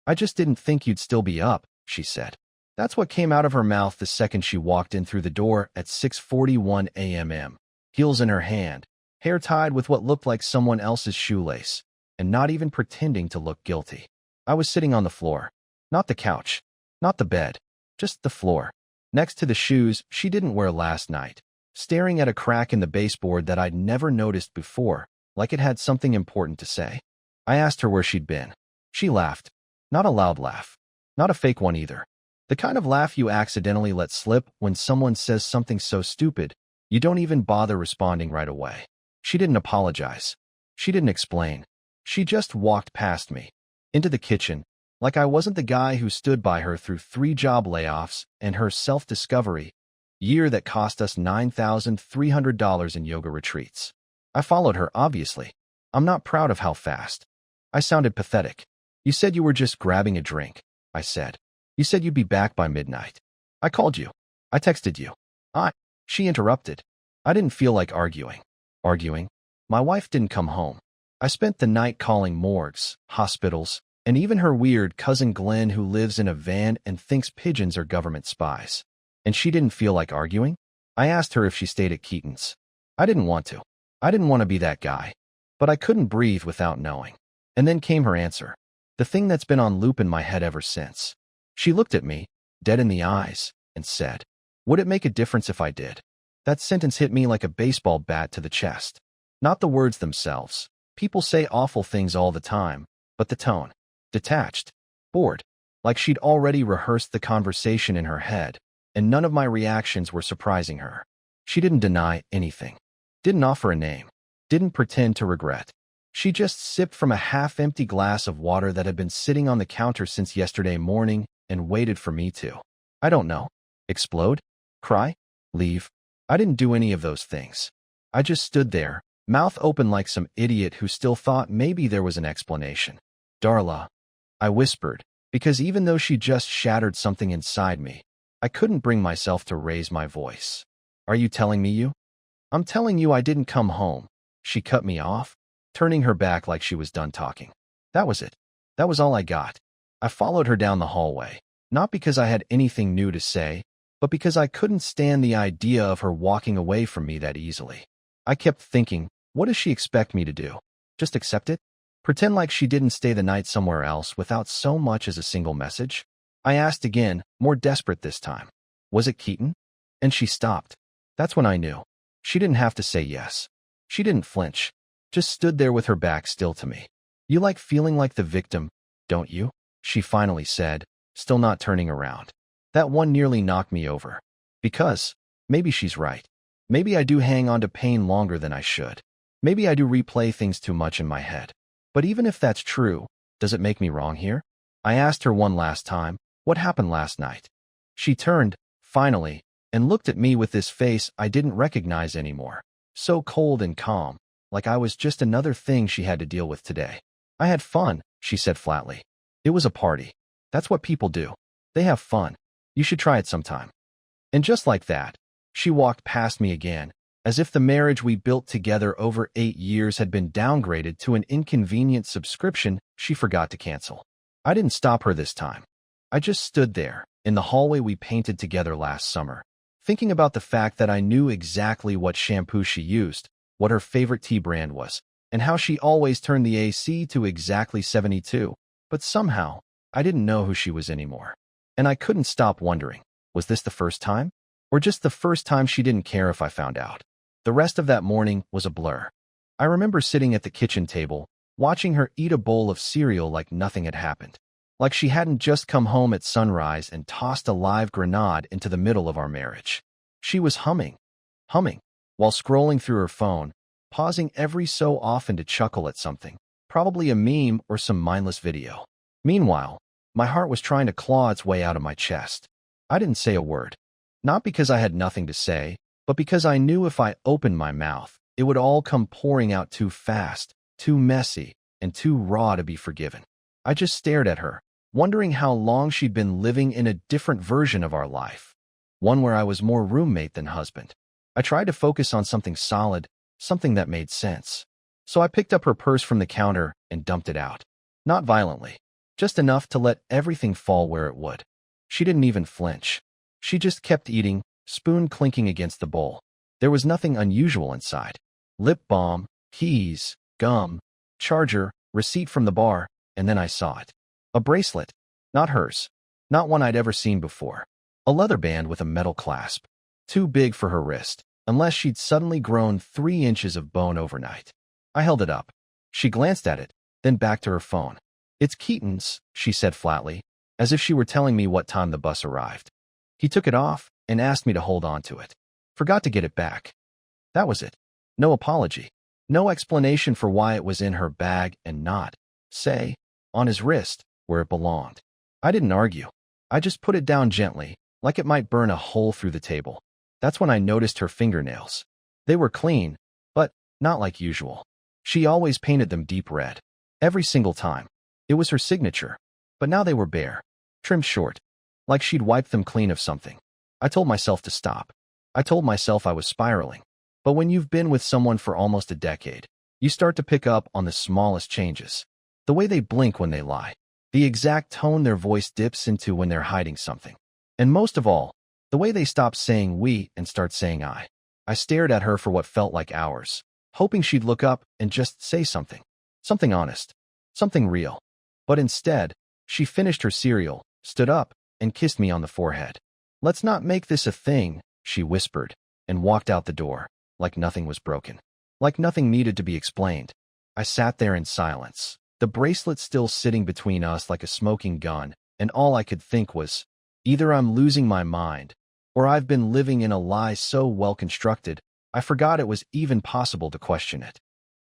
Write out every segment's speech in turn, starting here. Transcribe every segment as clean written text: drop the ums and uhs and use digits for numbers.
I just didn't think you'd still be up, she said. That's what came out of her mouth the second she walked in through the door at 6:41 a.m., heels in her hand, hair tied with what looked like someone else's shoelace, and not even pretending to look guilty. I was sitting on the floor. Not the couch, not the bed, just the floor, next to the shoes she didn't wear last night, staring at a crack in the baseboard that I'd never noticed before, like it had something important to say. I asked her where she'd been. She laughed. Not a loud laugh. Not a fake one either. The kind of laugh you accidentally let slip when someone says something so stupid, you don't even bother responding right away. She didn't apologize. She didn't explain. She just walked past me, into the kitchen, like I wasn't the guy who stood by her through 3 job layoffs and her self-discovery year that cost us $9,300 in yoga retreats. I followed her, obviously. I'm not proud of how fast. I sounded pathetic. You said you were just grabbing a drink, I said. You said you'd be back by midnight. I called you. I texted you. She interrupted. I didn't feel like arguing. Arguing? My wife didn't come home. I spent the night calling morgues, hospitals, and even her weird cousin Glenn who lives in a van and thinks pigeons are government spies. And she didn't feel like arguing? I asked her if she stayed at Keaton's. I didn't want to. I didn't want to be that guy. But I couldn't breathe without knowing. And then came her answer. The thing that's been on loop in my head ever since. She looked at me, dead in the eyes, and said, "Would it make a difference if I did?" That sentence hit me like a baseball bat to the chest. Not the words themselves. People say awful things all the time, but the tone. Detached. Bored. Like she'd already rehearsed the conversation in her head, and none of my reactions were surprising her. She didn't deny anything. Didn't offer a name. Didn't pretend to regret. She just sipped from a half-empty glass of water that had been sitting on the counter since yesterday morning and waited for me to. I don't know. Explode? Cry? Leave? I didn't do any of those things. I just stood there, mouth open like some idiot who still thought maybe there was an explanation. Darla, I whispered, because even though she just shattered something inside me, I couldn't bring myself to raise my voice. Are you telling me you? I'm telling you I didn't come home. She cut me off, turning her back like she was done talking. That was it. That was all I got. I followed her down the hallway, not because I had anything new to say, but because I couldn't stand the idea of her walking away from me that easily. I kept thinking, what does she expect me to do? Just accept it? Pretend like she didn't stay the night somewhere else without so much as a single message? I asked again, more desperate this time. Was it Keaton? And she stopped. That's when I knew. She didn't have to say yes. She didn't flinch. Just stood there with her back still to me. You like feeling like the victim, don't you? She finally said, still not turning around. That one nearly knocked me over. Because, maybe she's right. Maybe I do hang on to pain longer than I should. Maybe I do replay things too much in my head. But even if that's true, does it make me wrong here? I asked her one last time, what happened last night? She turned, finally, and looked at me with this face I didn't recognize anymore. So cold and calm, like I was just another thing she had to deal with today. I had fun, she said flatly. It was a party. That's what people do. They have fun. You should try it sometime. And just like that, she walked past me again, as if the marriage we built together over 8 years had been downgraded to an inconvenient subscription she forgot to cancel. I didn't stop her this time. I just stood there, in the hallway we painted together last summer, thinking about the fact that I knew exactly what shampoo she used, what her favorite tea brand was, and how she always turned the AC to exactly 72. But somehow, I didn't know who she was anymore. And I couldn't stop wondering, was this the first time? Or just the first time she didn't care if I found out? The rest of that morning was a blur. I remember sitting at the kitchen table, watching her eat a bowl of cereal like nothing had happened. Like she hadn't just come home at sunrise and tossed a live grenade into the middle of our marriage. She was humming, while scrolling through her phone, pausing every so often to chuckle at something, probably a meme or some mindless video. Meanwhile, my heart was trying to claw its way out of my chest. I didn't say a word. Not because I had nothing to say, but because I knew if I opened my mouth, it would all come pouring out too fast, too messy, and too raw to be forgiven. I just stared at her, wondering how long she'd been living in a different version of our life. One where I was more roommate than husband. I tried to focus on something solid, something that made sense. So I picked up her purse from the counter and dumped it out. Not violently. just enough to let everything fall where it would. She didn't even flinch. She just kept eating, spoon clinking against the bowl. There was nothing unusual inside. Lip balm, keys, gum, charger, receipt from the bar, and then I saw it. A bracelet. Not hers. Not one I'd ever seen before. A leather band with a metal clasp. Too big for her wrist, unless she'd suddenly grown 3 inches of bone overnight. I held it up. She glanced at it, then back to her phone. "It's Keaton's," she said flatly, as if she were telling me what time the bus arrived. He took it off and asked me to hold on to it. Forgot to get it back. That was it. No apology. No explanation for why it was in her bag and not, say, on his wrist, where it belonged. I didn't argue. I just put it down gently, like it might burn a hole through the table. That's when I noticed her fingernails. They were clean, but not like usual. She always painted them deep red. Every single time. It was her signature. But now they were bare, trimmed short, like she'd wiped them clean of something. I told myself to stop. I told myself I was spiraling. But when you've been with someone for almost a decade, you start to pick up on the smallest changes. The way they blink when they lie. The exact tone their voice dips into when they're hiding something. And most of all, the way they stop saying we and start saying I. I stared at her for what felt like hours, hoping she'd look up and just say something. Something honest. Something real. But instead, she finished her cereal, stood up, and kissed me on the forehead. "Let's not make this a thing," she whispered, and walked out the door, like nothing was broken. Like nothing needed to be explained. I sat there in silence, the bracelet still sitting between us like a smoking gun, and all I could think was, either I'm losing my mind, or I've been living in a lie so well constructed, I forgot it was even possible to question it.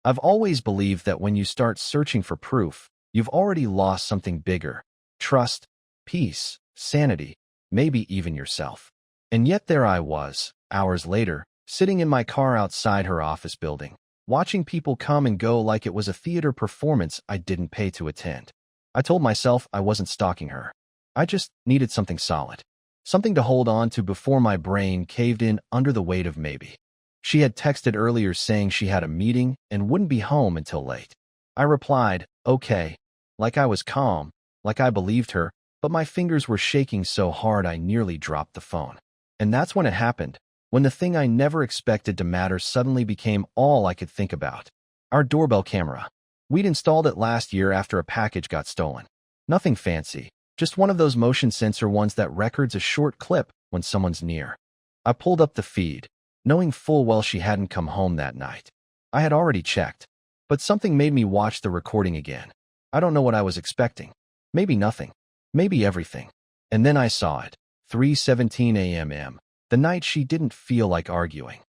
I've always believed that when you start searching for proof, you've already lost something bigger. Trust, peace, sanity, maybe even yourself. And yet there I was, hours later, sitting in my car outside her office building, watching people come and go like it was a theater performance I didn't pay to attend. I told myself I wasn't stalking her. I just needed something solid. Something to hold on to before my brain caved in under the weight of maybe. She had texted earlier saying she had a meeting and wouldn't be home until late. I replied, okay, like I was calm, like I believed her, but my fingers were shaking so hard I nearly dropped the phone. And that's when it happened, when the thing I never expected to matter suddenly became all I could think about. Our doorbell camera. We'd installed it last year after a package got stolen. Nothing fancy, just one of those motion sensor ones that records a short clip when someone's near. I pulled up the feed, knowing full well she hadn't come home that night. I had already checked, but something made me watch the recording again. I don't know what I was expecting. Maybe nothing. Maybe everything. And then I saw it. 3:17 a.m. The night she didn't feel like arguing.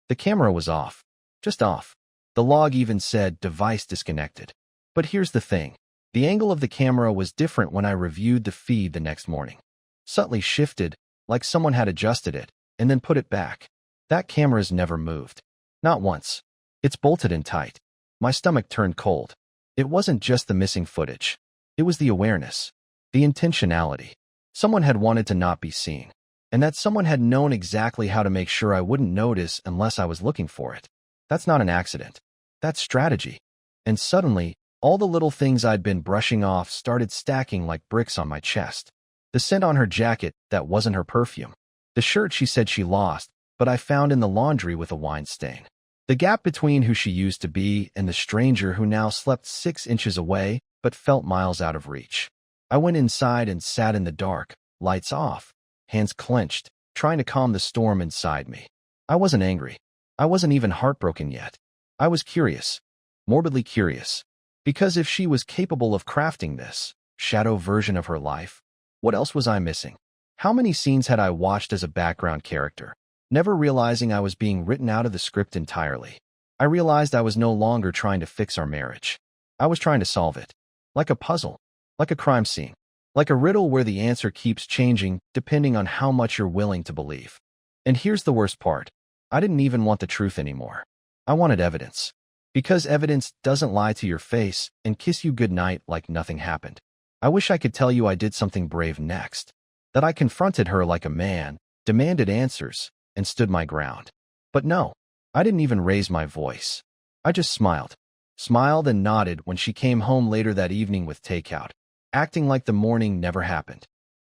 The camera was off. Just off. The log even said device disconnected. But here's the thing. The angle of the camera was different when I reviewed the feed the next morning. Subtly shifted, like someone had adjusted it, and then put it back. That camera's never moved. Not once. It's bolted in tight. My stomach turned cold. It wasn't just the missing footage. It was the awareness. The intentionality. Someone had wanted to not be seen. And that someone had known exactly how to make sure I wouldn't notice unless I was looking for it. That's not an accident. That's strategy. And suddenly, all the little things I'd been brushing off started stacking like bricks on my chest. The scent on her jacket that wasn't her perfume. The shirt she said she lost, but I found in the laundry with a wine stain. The gap between who she used to be and the stranger who now slept 6 inches away but felt miles out of reach. I went inside and sat in the dark, lights off, hands clenched, trying to calm the storm inside me. I wasn't angry. I wasn't even heartbroken yet. I was curious. Morbidly curious. Because if she was capable of crafting this shadow version of her life, what else was I missing? How many scenes had I watched as a background character, never realizing I was being written out of the script entirely? I realized I was no longer trying to fix our marriage. I was trying to solve it. Like a puzzle. Like a crime scene. Like a riddle where the answer keeps changing depending on how much you're willing to believe. And here's the worst part. I didn't even want the truth anymore. I wanted evidence. Because evidence doesn't lie to your face and kiss you goodnight like nothing happened. I wish I could tell you I did something brave next. That I confronted her like a man, demanded answers, and stood my ground. But no, I didn't even raise my voice. I just smiled. Smiled and nodded when she came home later that evening with takeout. acting like the morning never happened.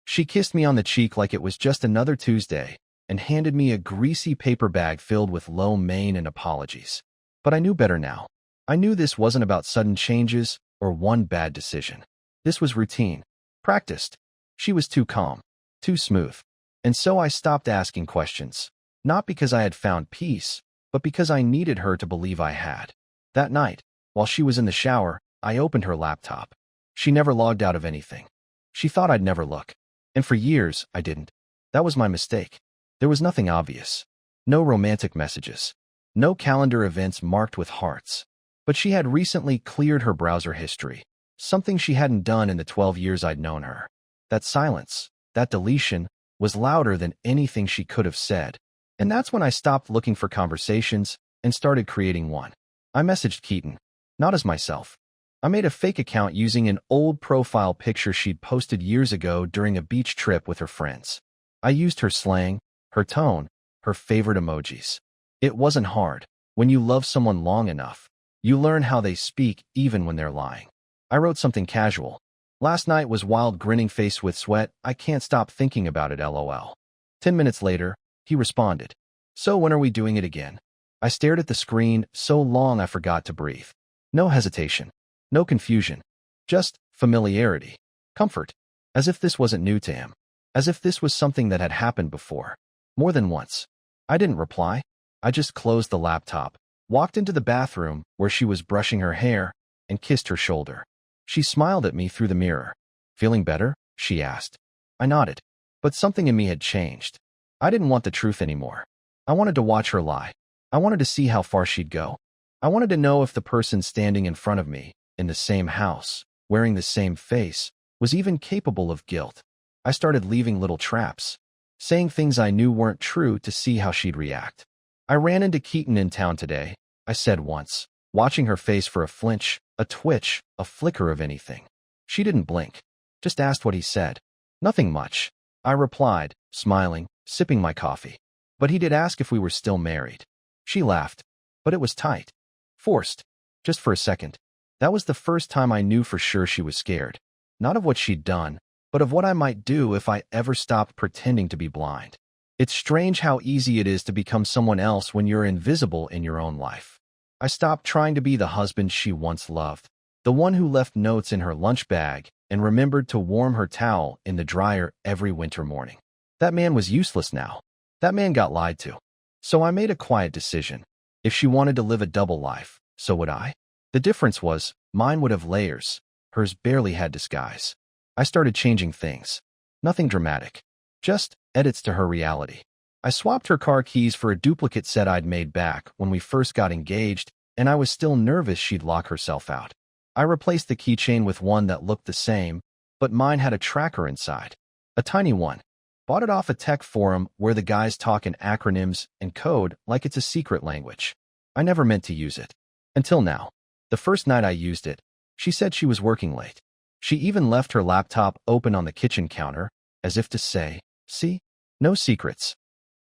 She kissed me on the cheek like it was just another Tuesday and handed me a greasy paper bag filled with lo mein and apologies. But I knew better now. I knew this wasn't about sudden changes or one bad decision. This was routine, practiced. She was too calm, too smooth. And so I stopped asking questions, not because I had found peace, but because I needed her to believe I had. That night, while she was in the shower, I opened her laptop. She never logged out of anything. She thought I'd never look. And for years, I didn't. That was my mistake. There was nothing obvious. No romantic messages. No calendar events marked with hearts. But she had recently cleared her browser history, something she hadn't done in the 12 years I'd known her. That silence, that deletion, was louder than anything she could have said. And that's when I stopped looking for conversations and started creating one. I messaged Keaton, not as myself. I made a fake account using an old profile picture she'd posted years ago during a beach trip with her friends. I used her slang, her tone, her favorite emojis. It wasn't hard. When you love someone long enough, you learn how they speak even when they're lying. I wrote something casual. Last night was wild, grinning face with sweat. I can't stop thinking about it, lol. 10 minutes later, he responded. So when are we doing it again? I stared at the screen so long I forgot to breathe. No hesitation. No confusion. Just familiarity. Comfort. As if this wasn't new to him. As if this was something that had happened before. More than once. I didn't reply. I just closed the laptop, walked into the bathroom where she was brushing her hair, and kissed her shoulder. She smiled at me through the mirror. Feeling better? She asked. I nodded. But something in me had changed. I didn't want the truth anymore. I wanted to watch her lie. I wanted to see how far she'd go. I wanted to know if the person standing in front of me, in the same house, wearing the same face, was even capable of guilt. I started leaving little traps, saying things I knew weren't true to see how she'd react. I ran into Keaton in town today, I said once, watching her face for a flinch, a twitch, a flicker of anything. She didn't blink, just asked what he said. Nothing much, I replied, smiling, sipping my coffee. But he did ask if we were still married. She laughed, but it was tight. Forced. Just for a second. That was the first time I knew for sure she was scared. Not of what she'd done, but of what I might do if I ever stopped pretending to be blind. It's strange how easy it is to become someone else when you're invisible in your own life. I stopped trying to be the husband she once loved, the one who left notes in her lunch bag and remembered to warm her towel in the dryer every winter morning. That man was useless now. That man got lied to. So I made a quiet decision. If she wanted to live a double life, so would I. The difference was, mine would have layers. Hers barely had disguise. I started changing things. Nothing dramatic. Just edits to her reality. I swapped her car keys for a duplicate set I'd made back when we first got engaged, and I was still nervous she'd lock herself out. I replaced the keychain with one that looked the same, but mine had a tracker inside. A tiny one. Bought it off a tech forum where the guys talk in acronyms and code like it's a secret language. I never meant to use it. Until now. The first night I used it, she said she was working late. She even left her laptop open on the kitchen counter, as if to say, see? No secrets.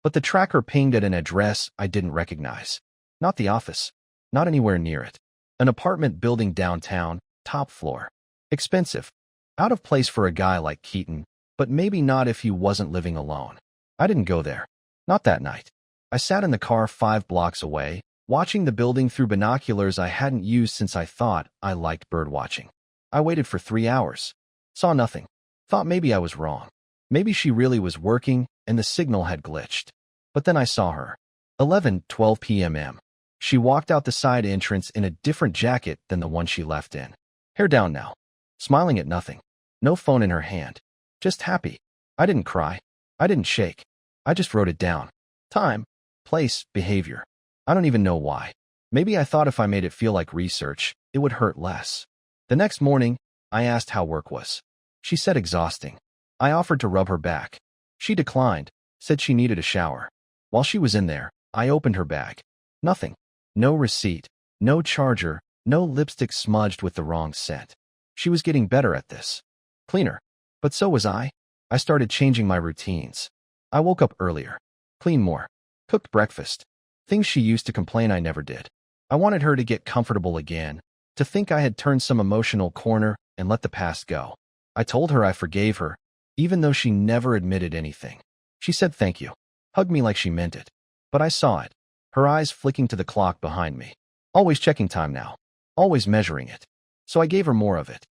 But the tracker pinged at an address I didn't recognize. Not the office. Not anywhere near it. An apartment building downtown, top floor. Expensive. Out of place for a guy like Keaton, but maybe not if he wasn't living alone. I didn't go there. Not that night. I sat in the car 5 blocks away, watching the building through binoculars I hadn't used since I thought I liked birdwatching. I waited for 3 hours. Saw nothing. Thought maybe I was wrong. Maybe she really was working and the signal had glitched. But then I saw her. 11:12 p.m. She walked out the side entrance in a different jacket than the one she left in. Hair down now. Smiling at nothing. No phone in her hand. Just happy. I didn't cry. I didn't shake. I just wrote it down. Time, place, behavior. I don't even know why. Maybe I thought if I made it feel like research, it would hurt less. The next morning, I asked how work was. She said exhausting. I offered to rub her back. She declined, said she needed a shower. While she was in there, I opened her bag. Nothing. No receipt, no charger, no lipstick smudged with the wrong scent. She was getting better at this. Cleaner. But so was I. I started changing my routines. I woke up earlier. Cleaned more. Cooked breakfast. Things she used to complain I never did. I wanted her to get comfortable again, to think I had turned some emotional corner and let the past go. I told her I forgave her, even though she never admitted anything. She said thank you, hugged me like she meant it. But I saw it, her eyes flicking to the clock behind me. Always checking time now, always measuring it. So I gave her more of it.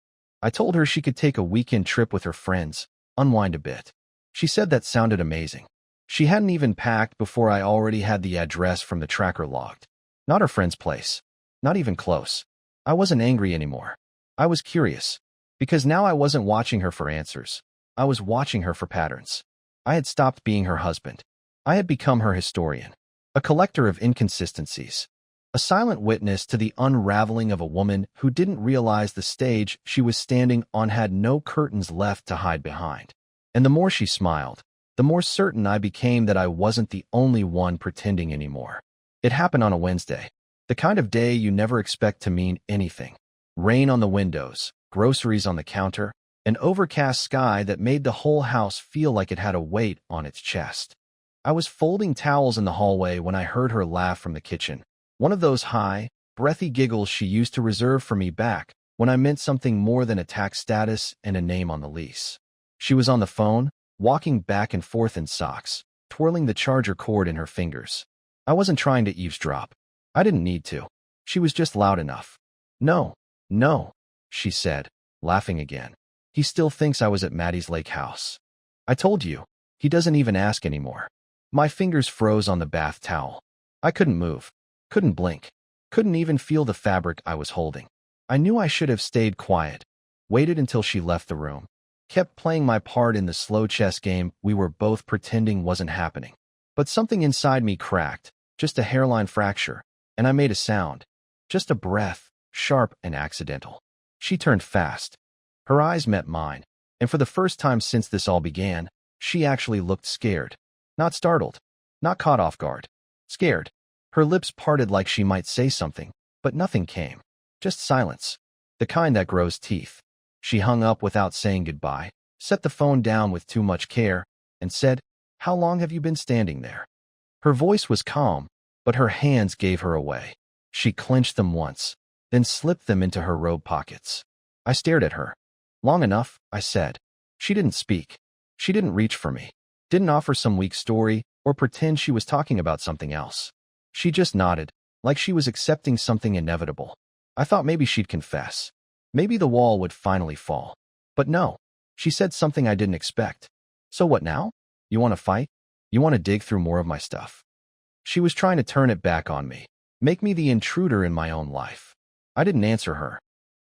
I told her she could take a weekend trip with her friends, unwind a bit. She said that sounded amazing. She hadn't even packed before I already had the address from the tracker logged. Not her friend's place. Not even close. I wasn't angry anymore. I was curious. Because now I wasn't watching her for answers. I was watching her for patterns. I had stopped being her husband. I had become her historian. A collector of inconsistencies. A silent witness to the unraveling of a woman who didn't realize the stage she was standing on had no curtains left to hide behind. And the more she smiled, the more certain I became that I wasn't the only one pretending anymore. It happened on a Wednesday. The kind of day you never expect to mean anything. Rain on the windows, groceries on the counter, an overcast sky that made the whole house feel like it had a weight on its chest. I was folding towels in the hallway when I heard her laugh from the kitchen. One of those high, breathy giggles she used to reserve for me back when I meant something more than a tax status and a name on the lease. She was on the phone, walking back and forth in socks, twirling the charger cord in her fingers. I wasn't trying to eavesdrop. I didn't need to. She was just loud enough. No, she said, laughing again. He still thinks I was at Maddie's lake house. I told you, he doesn't even ask anymore. My fingers froze on the bath towel. I couldn't move, couldn't blink, couldn't even feel the fabric I was holding. I knew I should have stayed quiet, waited until she left the room, kept playing my part in the slow chess game we were both pretending wasn't happening. But something inside me cracked, just a hairline fracture, and I made a sound, just a breath, sharp and accidental. She turned fast. Her eyes met mine, and for the first time since this all began, she actually looked scared. Not startled, not caught off guard. Scared. Her lips parted like she might say something, but nothing came. Just silence. The kind that grows teeth. She hung up without saying goodbye, set the phone down with too much care, and said, "How long have you been standing there?" Her voice was calm, but her hands gave her away. She clenched them once, then slipped them into her robe pockets. I stared at her. Long enough, I said. She didn't speak. She didn't reach for me. Didn't offer some weak story or pretend she was talking about something else. She just nodded, like she was accepting something inevitable. I thought maybe she'd confess. Maybe the wall would finally fall. But no, she said something I didn't expect. "So what now? You want to fight? You want to dig through more of my stuff?" She was trying to turn it back on me, make me the intruder in my own life. I didn't answer her.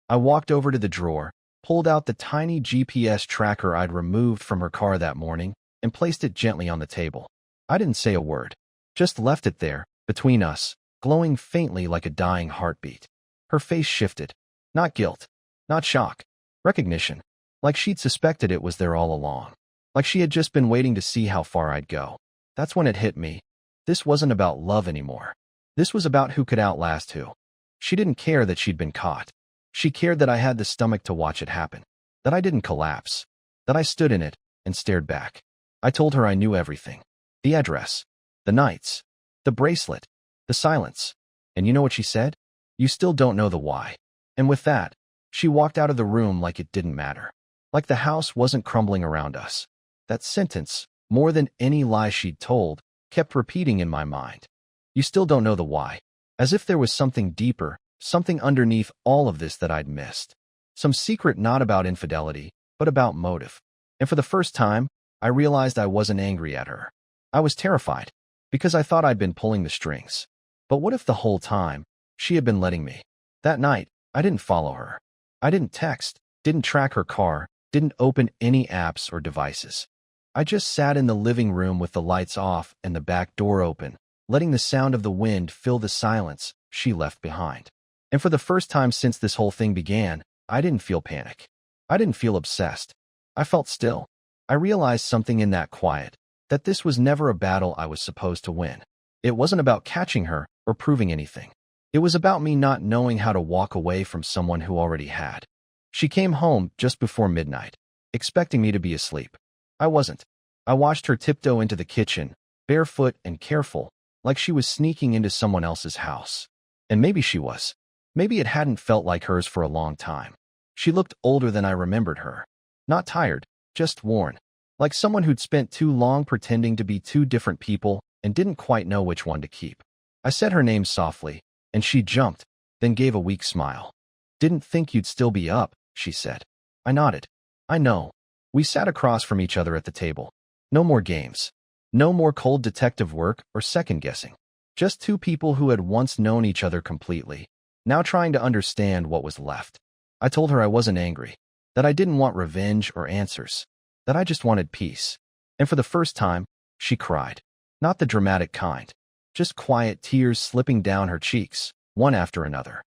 I walked over to the drawer, pulled out the tiny GPS tracker I'd removed from her car that morning, and placed it gently on the table. I didn't say a word, just left it there, between us, glowing faintly like a dying heartbeat. Her face shifted. Not guilt, not shock, recognition, like she'd suspected it was there all along, like she had just been waiting to see how far I'd go. That's when it hit me. This wasn't about love anymore. This was about who could outlast who. She didn't care that she'd been caught. She cared that I had the stomach to watch it happen, that I didn't collapse, that I stood in it and stared back. I told her I knew everything. The address, the nights, the bracelet, the silence. And you know what she said? "You still don't know the why." And with that, she walked out of the room like it didn't matter. Like the house wasn't crumbling around us. That sentence, more than any lie she'd told, kept repeating in my mind. You still don't know the why. As if there was something deeper, something underneath all of this that I'd missed. Some secret not about infidelity, but about motive. And for the first time, I realized I wasn't angry at her. I was terrified, because I thought I'd been pulling the strings. But what if the whole time, she had been letting me? That night, I didn't follow her. I didn't text, didn't track her car, didn't open any apps or devices. I just sat in the living room with the lights off and the back door open, letting the sound of the wind fill the silence she left behind. And for the first time since this whole thing began, I didn't feel panic. I didn't feel obsessed. I felt still. I realized something in that quiet, that this was never a battle I was supposed to win. It wasn't about catching her or proving anything. It was about me not knowing how to walk away from someone who already had. She came home just before midnight, expecting me to be asleep. I wasn't. I watched her tiptoe into the kitchen, barefoot and careful, like she was sneaking into someone else's house. And maybe she was. Maybe it hadn't felt like hers for a long time. She looked older than I remembered her. Not tired, just worn. Like someone who'd spent too long pretending to be two different people and didn't quite know which one to keep. I said her name softly, and she jumped, then gave a weak smile. Didn't think you'd still be up, she said. I nodded. I know. We sat across from each other at the table. No more games. No more cold detective work or second-guessing. Just two people who had once known each other completely, now trying to understand what was left. I told her I wasn't angry, that I didn't want revenge or answers, that I just wanted peace. And for the first time, she cried. Not the dramatic kind. Just quiet tears slipping down her cheeks, one after another.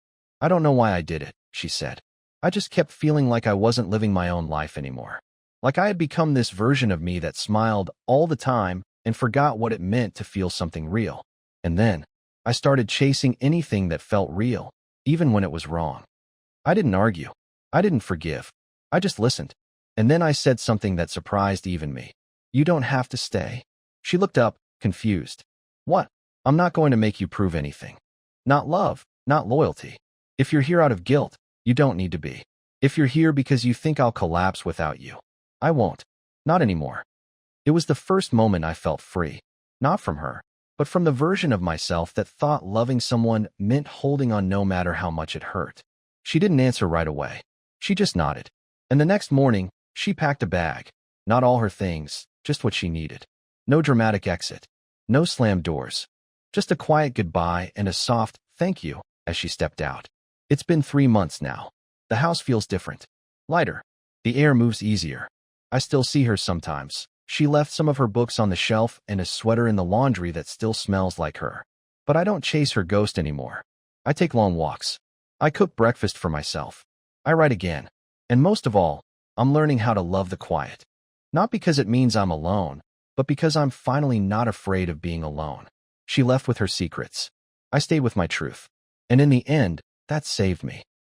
I don't know why I did it, she said. I just kept feeling like I wasn't living my own life anymore. Like I had become this version of me that smiled all the time and forgot what it meant to feel something real. And then, I started chasing anything that felt real, even when it was wrong. I didn't argue. I didn't forgive. I just listened. And then I said something that surprised even me. You don't have to stay. She looked up, confused. What? I'm not going to make you prove anything. Not love, not loyalty. If you're here out of guilt, you don't need to be. If you're here because you think I'll collapse without you, I won't. Not anymore. It was the first moment I felt free. Not from her, but from the version of myself that thought loving someone meant holding on no matter how much it hurt. She didn't answer right away. She just nodded. And the next morning, she packed a bag. Not all her things, just what she needed. No dramatic exit. No slammed doors. Just a quiet goodbye and a soft thank you as she stepped out. It's been 3 months now. The house feels different. Lighter. The air moves easier. I still see her sometimes. She left some of her books on the shelf and a sweater in the laundry that still smells like her. But I don't chase her ghost anymore. I take long walks. I cook breakfast for myself. I write again. And most of all, I'm learning how to love the quiet. Not because it means I'm alone, but because I'm finally not afraid of being alone. She left with her secrets. I stayed with my truth. And in the end, that saved me.